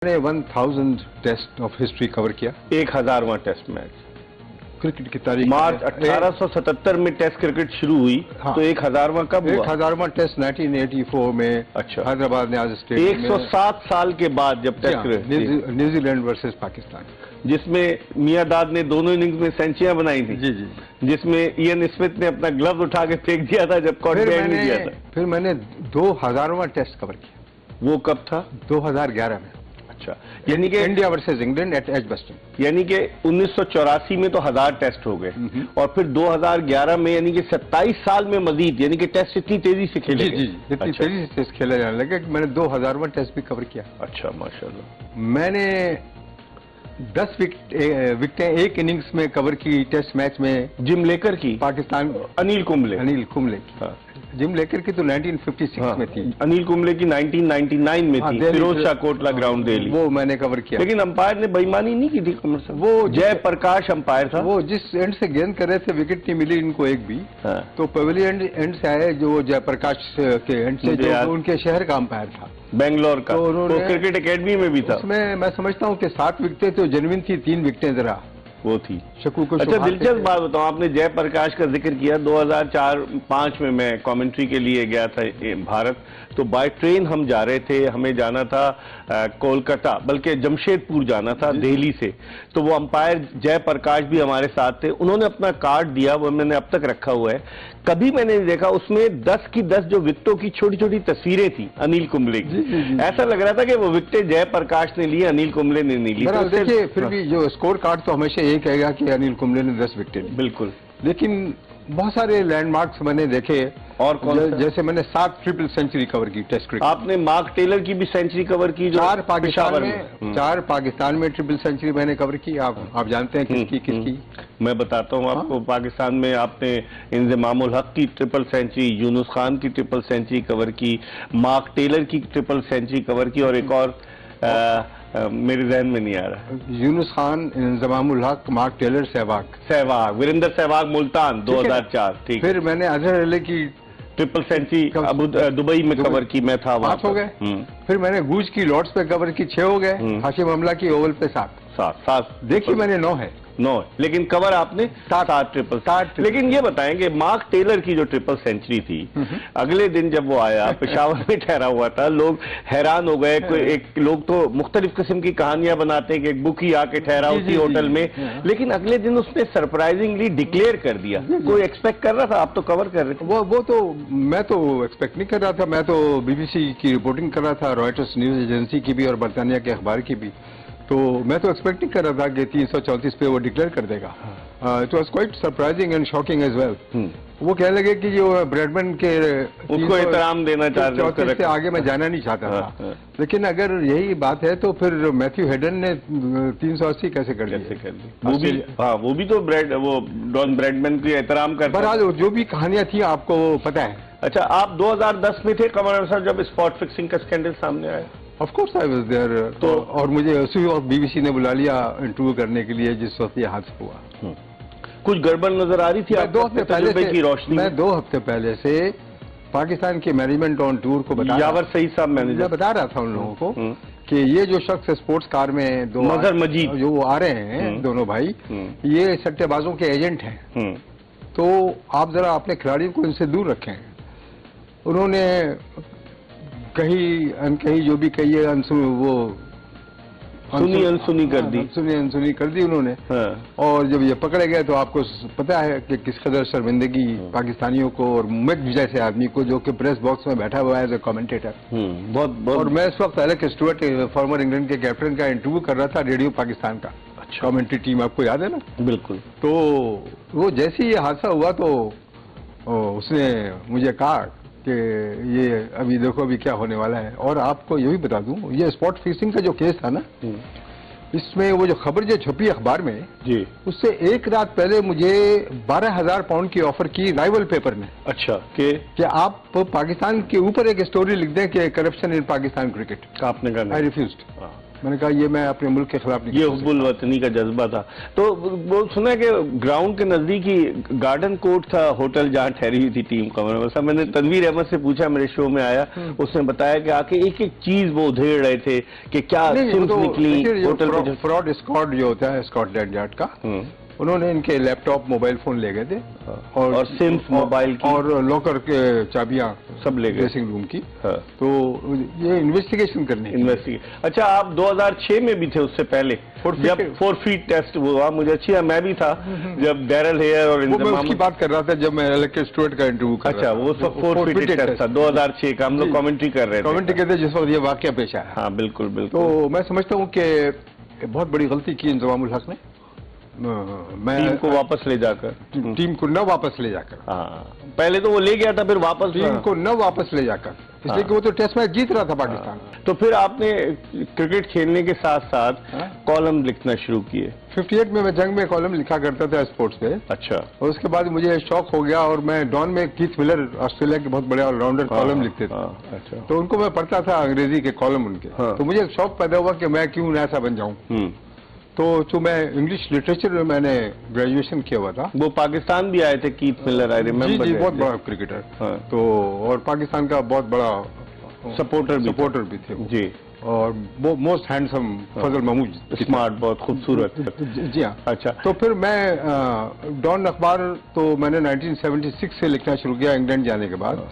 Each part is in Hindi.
मैंने 1000 टेस्ट ऑफ हिस्ट्री कवर किया। 1000वां टेस्ट मैच क्रिकेट की तारीख मार्च 1877 में टेस्ट क्रिकेट शुरू हुई। हाँ। तो 1000वां कब हुआ? 1000वां टेस्ट 1984 में। अच्छा। हैदराबाद न्याज स्टेडियम में 107 साल के बाद जब test cricket New Zealand versus Pakistan, जिसमें मियां दाद ने दोनों इनिंग्स में सेंचुरियां बनाई थी। जी जी। जिसमें इयन स्मिथ ने अपना ग्लव उठा के फेंक दिया था जब कॉट बैन नहीं दिया था। फिर मैंने 2000वां टेस्ट कवर किया। वो कब था? 2011 में। अच्छा, यानी कि India versus England eight Edgbaston. यानी कि 1984 में तो 1000 टेस्ट हो गए और फिर 2011 में यानी कि 27 साल में मजीद, यानी कि टेस्ट इतनी तेजी से खेले गए। जी, इतनी तेजी से टेस्ट खेले जाने लगे कि मैंने 2000वां टेस्ट भी कवर किया। अच्छा, माशाल्लाह। मैंने 10 विकेटें एक इनिंग्स में कवर की टेस्ट मैच में। जिम लेकर की? पाकिस्तान। अनिल कुंबले की। हाँ। जिम लेकर की तो 1956 में थी। अनिल कुंबले की 1999 में थी। फिरोज शाह कोटला ग्राउंड दिल्ली। वो मैंने कवर किया। लेकिन अंपायर ने बेईमानी नहीं की थी कमर साहब। वो जयप्रकाश अंपायर था। वो जिस एंड से गेंद कर रहे थे विकेट नहीं मिली इनको एक भी। तो पवेलियन एंड से आए जो जयप्रकाश के एंड से, जो उनके शहर का अंपायर था, बेंगलोर का। तो क्रिकेट एकेडमी में भी था। उसमें मैं समझता हूँ कि 7 विकेटें तो जेन्युइन थी, 3 विकेटें जरा वो थी शकू को। अच्छा, दिलचस्प बात बताऊं, आपने जयप्रकाश का जिक्र किया। 2004-05 में मैं कमेंट्री के लिए गया था भारत। तो बाय ट्रेन हम जा रहे थे, हमें जाना था कोलकाता, बल्कि जमशेदपुर जाना था दिल्ली से। तो वो अंपायर जयप्रकाश भी हमारे साथ थे। उन्होंने अपना कार्ड दिया, वो मैंने अब तक रखा हुआ है। कभी मैंने देखा उसमें 10 की 10 जो विकेटों की छोटी छोटी तस्वीरें थी अनिल कुंबले की। ऐसा लग रहा था कि वो विकेटें जयप्रकाश ने ली, अनिल कुंबले ने नहीं ली। तो देखिए, फिर भी जो स्कोर कार्ड तो हमेशा यही कहेगा कि अनिल कुंबले ने 10 विकेटें ली। बिल्कुल। लेकिन बहुत सारे लैंडमार्क्स मैंने देखे। और कौन जैसे मैंने 7 ट्रिपल सेंचुरी कवर की टेस्ट क्रिकेट। आपने मार्क टेलर की भी सेंचुरी कवर की? 4 पाकिस्तान में ट्रिपल सेंचुरी मैंने कवर की। आप जानते हैं किसकी? मैं बताता हूं आपको। पाकिस्तान में आपने इंजमामुल हक की ट्रिपल सेंचुरी, यूनुस खान की ट्रिपल सेंचुरी कवर की, मार्क टेलर की ट्रिपल सेंचुरी कवर की, और एक और मेरे जहन में नहीं आ रहा। यूनुस खान, इंजमामुल हक, मार्क टेलर, सहवाग, वीरेंद्र सहवाग, मुल्तान 2004। ठीक। फिर मैंने अजहर अली की ट्रिपल सेंचुरी दुबई में कवर की। मैं था वहां। 5 हो गए। फिर मैंने गूज की लॉर्ड्स पे कवर की, 6 हो गए। हाशिम अमला की ओवल पे 7। देखिए मैंने 9 है। 9, लेकिन कवर आपने 7 ट्रिपल। लेकिन ये बताएं कि मार्क टेलर की जो ट्रिपल सेंचुरी थी, अगले दिन जब वो आया, पेशावर में ठहरा हुआ था, लोग हैरान हो गए। एक लोग तो मुख्तलिफ किस्म की कहानियां बनाते हैं कि एक बुकी आके ठहरा उसी होटल में, लेकिन अगले दिन उसने सरप्राइजिंगली डिक्लेयर कर दिया। कोई एक्सपेक्ट कर रहा था? आप तो कवर कर रहे थे। वो तो मैं तो एक्सपेक्ट नहीं कर रहा था। मैं तो बीबीसी की रिपोर्टिंग कर रहा था, रॉयटर्स न्यूज एजेंसी की भी और बरतानिया के अखबार की भी। तो मैं तो एक्सपेक्ट नहीं कर रहा था कि 334 पे वो डिक्लेयर कर देगा। It was quite surprising and shocking as well. वो कहने लगे कि जो ब्रैडमैन के उसको एहतराम देना चाहते थे, आगे मैं जाना नहीं चाहता था। लेकिन अगर यही बात है तो फिर मैथ्यू हेडन ने 380 कैसे कर दिया? वो भी तो डॉन ब्रैडमैन के एहतराम करता। बहरहाल जो भी कहानियां थी आपको पता है। अच्छा, आप 2010 में थे कमर साहब जब स्पॉट फिक्सिंग का स्कैंडल सामने आया? Of course I was there. तो और मुझे उसी वक्त बीबीसी ने बुला लिया इंटरव्यू करने के लिए जिस वक्त ये हादसा हुआ। कुछ गड़बड़ नजर आ रही थी? 2 हफ्ते पहले से की रोशनी। मैं 2 हफ्ते पहले से पाकिस्तान के मैनेजमेंट ऑन टूर को यावर सही साहब मैनेजर बता रहा था उन लोगों को कि ये जो शख्स स्पोर्ट्स कार में मजहर मजीद जो आ रहे हैं, दोनों भाई, ये सट्टेबाजों के एजेंट हैं। तो आप जरा अपने खिलाड़ियों को इनसे दूर रखें। उन्होंने कहीं अनकही जो भी कही है अनसुनी कर दी उन्होंने। और जब ये पकड़े गए तो आपको पता है कि किस कदर शर्मिंदगी पाकिस्तानियों को और मिक जैसे आदमी को, जो कि प्रेस बॉक्स में बैठा हुआ है एज ए कमेंटेटर। बहुत। और मैं इस वक्त एलेक्स स्टुअर्ट, फॉर्मर इंग्लैंड के कैप्टन का इंटरव्यू कर रहा था रेडियो पाकिस्तान का। अच्छा। कमेंट्री टीम आपको याद है ना? बिल्कुल। तो वो जैसे ही ये हादसा हुआ तो उसने मुझे कहा कि ये अभी देखो अभी क्या होने वाला है। और आपको ये भी बता दूं, ये स्पॉट फिक्सिंग का जो केस था ना, इसमें वो जो खबर जो छपी अखबार में जी, उससे एक रात पहले मुझे 12,000 पाउंड की ऑफर की राइवल पेपर में। अच्छा। कि आप पाकिस्तान के ऊपर एक स्टोरी लिख दें कि करप्शन इन पाकिस्तान क्रिकेट। आपने कहा? आई रिफ्यूज्ड। मैंने कहा ये मैं अपने मुल्क के खिलाफ नहीं ये कर सकता। हुब्बुल वतनी का जज्बा था। तो वो सुना है कि ग्राउंड के नजदीक ही गार्डन कोर्ट था, होटल जहां ठहरी हुई थी टीम कमर में। मैंने तनवीर अहमद से पूछा, मेरे शो में आया, उसने बताया कि आके एक एक चीज वो उधेड़ रहे थे कि क्या नहीं, वो सिम्स तो निकली देखिए, होटल पे। फ्रॉड स्क्वाड जो होता है स्कॉटलैंड यार्ड का, उन्होंने इनके लैपटॉप मोबाइल फोन ले गए थे और सिम्स मोबाइल की और लॉकर के चाबियां सब ले गए ड्रेसिंग रूम की। हाँ। तो ये इन्वेस्टिगेशन करनी है। इन्वेस्टिगेशन। अच्छा, आप 2006 में भी थे उससे पहले, जब 4 फीट टेस्ट हुआ। मुझे अच्छी है, मैं भी था जब डैरल हेयर और वो मैं उसकी बात कर रहा था जब मैं इलेक्टेड स्टूडेंट का इंटरव्यू कर अच्छा, रहा था। वो सब 4 फीट टेस्ट था 2006 का। हम लोग कमेंट्री कर रहे थे। कमेंट्री कहते जिस वक्त ये वाकया पेश आया। हाँ बिल्कुल बिल्कुल। तो मैं समझता हूँ कि बहुत बड़ी गलती की इंजमामुल हक ने। मैं टीम को वापस ले जाकर, टीम को न वापस ले जाकर, हाँ पहले तो वो ले गया था, फिर वापस टीम को न वापस ले जाकर, इसलिए कि वो तो टेस्ट मैच जीत रहा था पाकिस्तान। तो फिर आपने क्रिकेट खेलने के साथ साथ हाँ? कॉलम लिखना शुरू किए। 58 में मैं जंग में कॉलम लिखा करता था स्पोर्ट्स पे, अच्छा। और उसके बाद मुझे शौक हो गया और मैं डॉन में कीथ मिलर ऑस्ट्रेलिया के बहुत बड़े ऑलराउंडर कॉलम लिखते थे। अच्छा। तो उनको मैं पढ़ता था अंग्रेजी के कॉलम उनके। हाँ। तो मुझे शौक पैदा हुआ कि मैं क्यों ऐसा बन जाऊं। तो मैं इंग्लिश लिटरेचर में मैंने ग्रेजुएशन किया हुआ था। वो पाकिस्तान भी आए थे कीथ मिलर, आई रिमेम्बर। जी, बहुत बड़ा क्रिकेटर। हाँ। तो और पाकिस्तान का बहुत बड़ा सपोर्टर भी थे वो। जी। और वो मोस्ट हैंडसम फजल महमूद, स्मार्ट, बहुत खूबसूरत। जी हाँ। अच्छा। तो फिर मैं डॉन अखबार तो मैंने 1976 से लिखना शुरू किया इंग्लैंड जाने के बाद।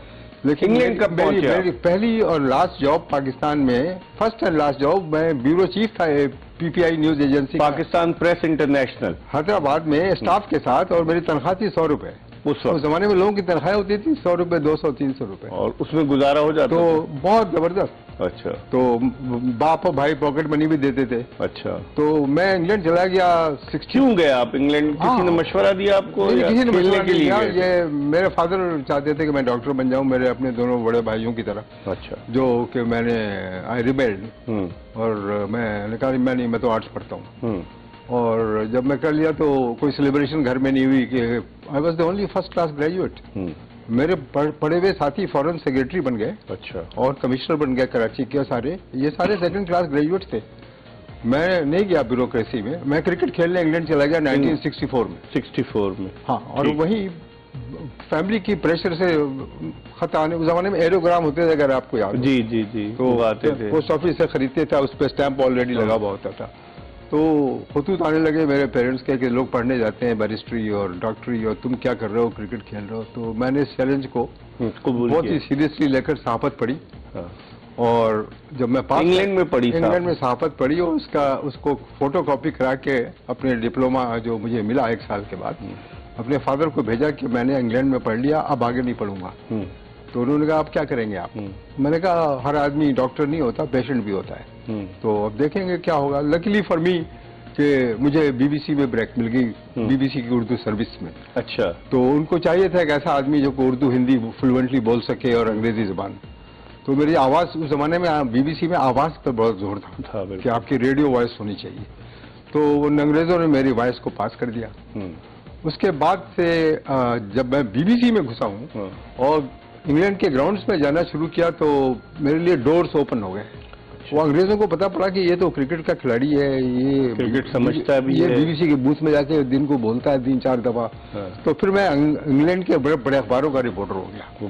लेकिन इंग्लैंड कब पहुंचे आप? मेरी पहली और लास्ट जॉब पाकिस्तान में, फर्स्ट एंड लास्ट जॉब, मैं ब्यूरो चीफ था PPI news agency Pakistan press international Hyderabad में स्टाफ के साथ, और मेरी तनख्वाह थी 100 रुपए। उस उस जमाने में लोगों की तनख्वाह होती थी 100 रुपए, 200, 300 रुपए, और उसमें गुजारा हो जाता तो बहुत जबरदस्त। अच्छा। तो बाप और भाई पॉकेट मनी भी देते थे। अच्छा। तो मैं इंग्लैंड चला गया 60। क्यों गए आप इंग्लैंड? किसी ने मशवरा दिया आपको? किसी ने मशवरा के नहीं लिए दिया। गए? ये मेरे फादर चाहते थे कि मैं डॉक्टर बन जाऊं, मेरे अपने दोनों बड़े भाइयों की तरह। अच्छा। जो कि मैंने आई रिबेल्ड, और मैंने कहा मैं तो आर्ट्स पढ़ता हूँ। और जब मैं कर लिया तो कोई सेलिब्रेशन घर में नहीं हुई कि I was the only first class graduate. मेरे पढ़े हुए साथी फॉरेन सेक्रेटरी बन गए। अच्छा। और कमिश्नर बन गए कराची के, ये सारे सेकंड क्लास ग्रेजुएट थे। मैं नहीं गया ब्यूरोक्रेसी में, मैं क्रिकेट खेलने इंग्लैंड चला गया 1964 में। 64 में, हाँ। और वही फैमिली की प्रेशर से खत आने, उस जमाने में एरोग्राम होते थे अगर आपको याद हो। जी जी जी। तो आते थे पोस्ट ऑफिस से खरीदते थे, उस पर स्टैंप ऑलरेडी लगा हुआ होता था। तो खतूत आने लगे मेरे पेरेंट्स के कि लोग पढ़ने जाते हैं बैरिस्ट्री और डॉक्टरी, और तुम क्या कर रहे हो, क्रिकेट खेल रहे हो। तो मैंने इस चैलेंज को बहुत ही सीरियसली लेकर सहाफत पढ़ी। और जब मैं पास इंग्लैंड में पढ़ी, इंग्लैंड में सहाफत पढ़ी, और उसको फोटो कॉपी करा के अपने डिप्लोमा जो मुझे मिला 1 साल के बाद, अपने फादर को भेजा कि मैंने इंग्लैंड में पढ़ लिया, अब आगे नहीं पढ़ूंगा। तो उन्होंने कहा आप क्या करेंगे आप? मैंने कहा हर आदमी डॉक्टर नहीं होता, पेशेंट भी होता है। तो अब देखेंगे क्या होगा। लकीली फॉर मी कि मुझे बीबीसी में ब्रेक मिल गई, बीबीसी की उर्दू सर्विस में। अच्छा। तो उनको चाहिए था एक ऐसा आदमी जो उर्दू हिंदी फ्लुएंटली बोल सके और अंग्रेजी जुबान। तो मेरी आवाज उस जमाने में बीबीसी में आवाज पर बहुत जोर था कि आपकी रेडियो वॉइस होनी चाहिए। तो उन अंग्रेजों ने मेरी वॉइस को पास कर दिया। उसके बाद से जब मैं बीबीसी में घुसा हूँ और इंग्लैंड के ग्राउंड्स में जाना शुरू किया, तो मेरे लिए डोर्स ओपन हो गए। वो अंग्रेजों को पता पड़ा कि ये तो क्रिकेट का खिलाड़ी है, ये क्रिकेट समझता भी ये है, बीबीसी के बूथ में जाके दिन को बोलता है 3-4 दफा। तो फिर मैं इंग्लैंड के बड़े बड़े अखबारों का रिपोर्टर हो गया।